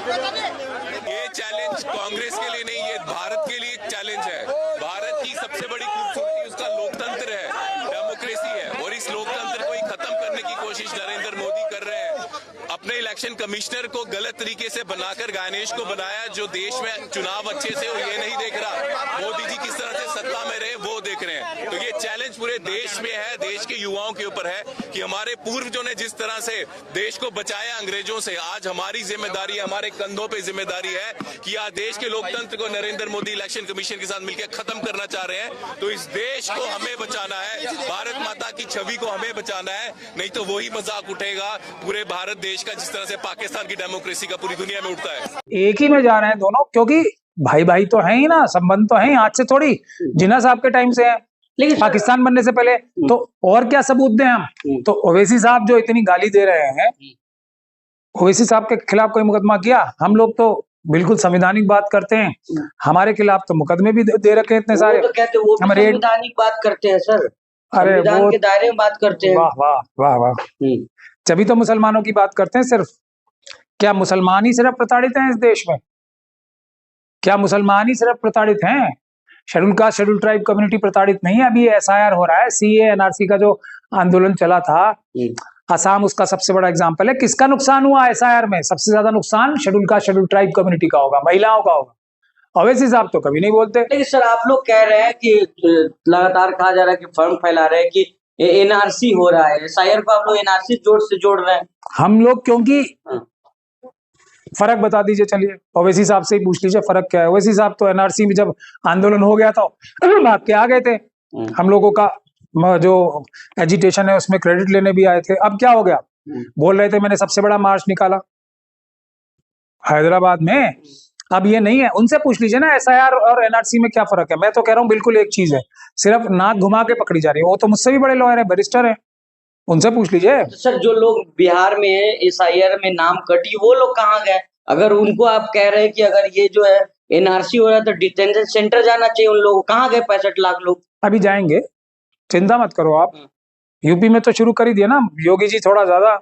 ये चैलेंज कांग्रेस के लिए नहीं, ये भारत के लिए एक चैलेंज है। भारत की सबसे बड़ी खूबसूरती उसका लोकतंत्र है, डेमोक्रेसी है, और इस लोकतंत्र को ही खत्म करने की कोशिश नरेंद्र मोदी कर रहे हैं। अपने इलेक्शन कमिश्नर को गलत तरीके से बनाकर गणेश को बनाया, जो देश में चुनाव अच्छे से हो ये नहीं देख रहा, मोदी जी किस तरह से सत्ता में रहे वो देख रहे हैं। तो ये चैलेंज पूरे देश में है, देश के युवाओं के ऊपर है कि हमारे पूर्वजों ने जिस तरह से देश को बचाया अंग्रेजों से, आज हमारी जिम्मेदारी है, हमारे कंधों पे जिम्मेदारी है कि आज देश के लोकतंत्र को नरेंद्र मोदी इलेक्शन कमीशन के साथ मिलकर खत्म करना चाह रहे हैं। तो इस देश को हमें बचाना है, भारत माता की छवि को हमें बचाना है, नहीं तो वही मजाक उठेगा पूरे भारत देश का जिस तरह से पाकिस्तान की डेमोक्रेसी का पूरी दुनिया में उठता है। एक ही में जा रहे हैं दोनों, क्योंकि भाई भाई तो है ही ना, संबंध तो है ही, आज से थोड़ी, जिन्ना साहब के टाइम से है, लेकिन पाकिस्तान बनने से पहले। तो और क्या सबूत दें हम? तो ओवैसी साहब जो इतनी गाली दे रहे हैं, ओवैसी साहब के खिलाफ कोई मुकदमा किया? हम लोग तो बिल्कुल संवैधानिक बात करते हैं, हमारे खिलाफ तो मुकदमे भी दे रखे हैं इतने सारे। तो कहते हैं वो भी संवैधानिक बात करते हैं सर, अरे संविधान के दायरे में बात करते हैं। वाह वाह वाह वाह, तभी तो मुसलमानों की बात करते हैं सिर्फ। क्या मुसलमान ही सिर्फ प्रताड़ित हैं इस देश में? क्या मुसलमान ही सिर्फ प्रताड़ित हैं? Schedule caste schedule tribe community प्रताड़ित नहीं है। अभी एसआईआर हो रहा है, सीए एनआरसी का जो आंदोलन चला था, असम उसका सबसे बड़ा एग्जांपल है। किसका नुकसान हुआ एसआईआर में? सबसे ज्यादा नुकसान schedule caste schedule tribe community का होगा, महिलाओं का होगा। ओवैसी साहब तो कभी नहीं बोलते। लेकिन सर आप लोग कह रहे हैं कि लगातार कहा जा रहा है कि फर्म फैला रहे हैं कि एनआरसी हो रहा है, एसआईआर को आप लोग एनआरसी जोड़ रहे हैं। हम लोग क्योंकि फर्क बता दीजिए, चलिए ओवैसी साहब से ही पूछ लीजिए फर्क क्या है। ओवैसी साहब तो एनआरसी में जब आंदोलन हो गया था भाग के आ गए थे, हम लोगों का जो एजिटेशन है उसमें क्रेडिट लेने भी आए थे। अब क्या हो गया? बोल रहे थे मैंने सबसे बड़ा मार्च निकाला हैदराबाद में। अब ये नहीं है, उनसे पूछ लीजिए ना एसआईआर और एनआरसी में क्या फर्क है। मैं तो कह रहा हूँ बिल्कुल एक चीज है, सिर्फ नाक घुमा के पकड़ी जा रही है। वो तो मुझसे भी बड़े लॉयर है, बैरिस्टर है, उनसे पूछ लीजिए। सर जो लोग बिहार में एसआईआर में नाम कटी वो लोग कहाँ गए? अगर उनको आप कह रहे हैं कि अगर ये जो है एनआरसी हो रहा है तो डिटेंशन सेंटर जाना चाहिए उन लोगों, कहाँ गए 65 लाख लोग? अभी जाएंगे, चिंता मत करो आप। यूपी में तो शुरू कर ही दिया ना योगी जी, थोड़ा ज्यादा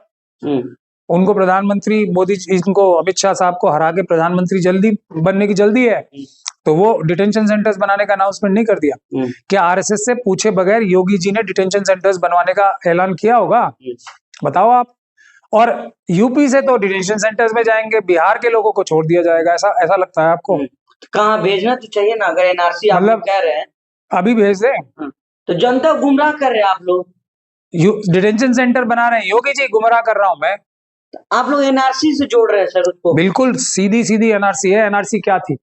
उनको प्रधानमंत्री मोदी जी, इनको अमित शाह साहब को हरा के प्रधानमंत्री जल्दी बनने की जल्दी है, तो वो डिटेंशन सेंटर्स बनाने का अनाउंसमेंट नहीं कर दिया। क्या आरएसएस से पूछे बगैर योगी जी ने डिटेंशन सेंटर्स बनवाने का ऐलान किया होगा? बताओ आप। और यूपी से तो डिटेंशन सेंटर्स में जाएंगे, बिहार के लोगों को छोड़ दिया जाएगा, ऐसा लगता है आपको? कहाँ भेजना तो चाहिए ना, अगर एनआरसी आप लोग कह रहे हैं अभी भेज दें। तो जनता गुमराह कर रहे हैं आप लोग। डिटेंशन सेंटर बना रहे हैं, योगी जी गुमराह कर रहा हूं मैं? आप लोग एनआरसी से जोड़ रहे हैं सर उसको। बिल्कुल सीधी सीधी एनआरसी है। एनआरसी क्या थी?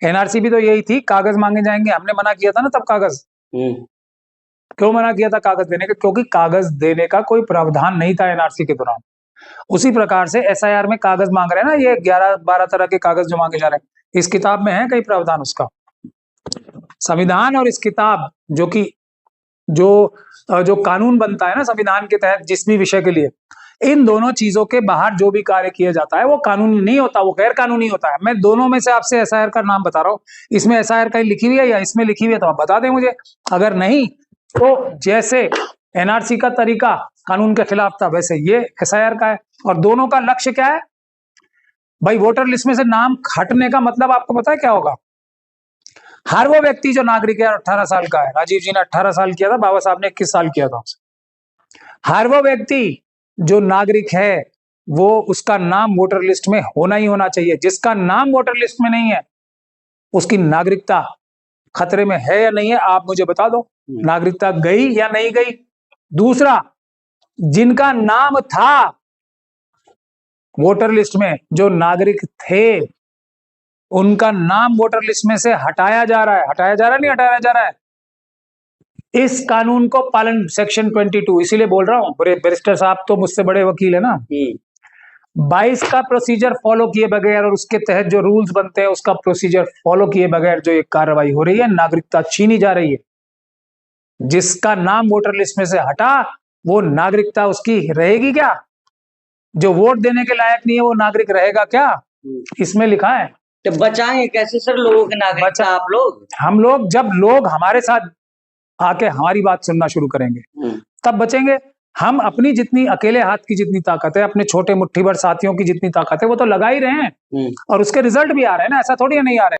एनआरसी भी तो यही थी, कागज मांगे जाएंगे। हमने मना किया था ना तब कागज। क्यों मना किया था कागज देने का? क्योंकि कागज देने का कोई प्रावधान नहीं था एनआरसी के दौरान। उसी प्रकार से एसआईआर में कागज मांग रहे हैं ना, ये 11-12 तरह के कागज जो मांगे जा रहे हैं, इस किताब में है कई प्रावधान उसका। संविधान और इस किताब जो कि जो कानून बनता है ना संविधान के तहत जिस भी विषय के लिए, इन दोनों चीजों के बाहर जो भी कार्य किया जाता है वो कानूनी नहीं होता, वो गैर कानूनी होता है। मैं दोनों में से आपसे एसआईआर का नाम बता रहा हूँ, इसमें एसआईआर कहीं लिखी हुई है या इसमें लिखी हुई है तो आप बता दें मुझे। अगर नहीं तो जैसे एनआरसी का तरीका कानून के खिलाफ था वैसे ये एसआईआर का है। और दोनों का लक्ष्य क्या है भाई? वोटर लिस्ट में से नाम हटने का मतलब आपको पता है क्या होगा? हर वो व्यक्ति जो नागरिक है 18 साल का है, राजीव जी ने 18 साल किया था, बाबा साहब ने 21 साल किया था। हर वो व्यक्ति जो नागरिक है वो उसका नाम वोटर लिस्ट में होना ही होना चाहिए। जिसका नाम वोटर लिस्ट में नहीं है उसकी नागरिकता खतरे में है या नहीं है, आप मुझे बता दो। नागरिकता गई या नहीं गई? दूसरा, जिनका नाम था वोटर लिस्ट में, जो नागरिक थे, उनका नाम वोटर लिस्ट में से हटाया जा रहा है। हटाया जा रहा है, नहीं हटाया जा रहा है? इस कानून को पालन, सेक्शन 22, इसीलिए बोल रहा हूं, बैरिस्टर साहब तो मुझसे बड़े वकील है ना। 22 का प्रोसीजर फॉलो किए बगैर और उसके तहत जो रूल्स बनते हैं उसका प्रोसीजर फॉलो किए बगैर जो एक कार्रवाई हो रही है, नागरिकता छीनी जा रही है। जिसका नाम वोटर लिस्ट में से हटा वो नागरिकता उसकी रहेगी क्या? जो वोट देने के लायक नहीं है वो नागरिक रहेगा क्या? इसमें लिखा है। तो बचाएंगे कैसे सर लोगों के नागरिकता आप लोग? हम लोग, जब लोग हमारे साथ आके हमारी बात सुनना शुरू करेंगे तब बचेंगे। हम अपनी जितनी अकेले हाथ की जितनी ताकत है, अपने छोटे मुट्ठी भर साथियों की जितनी ताकत है, वो तो लगा ही रहे हैं और उसके रिजल्ट भी आ रहे हैं ना, ऐसा थोड़ी नहीं आ रहे हैं।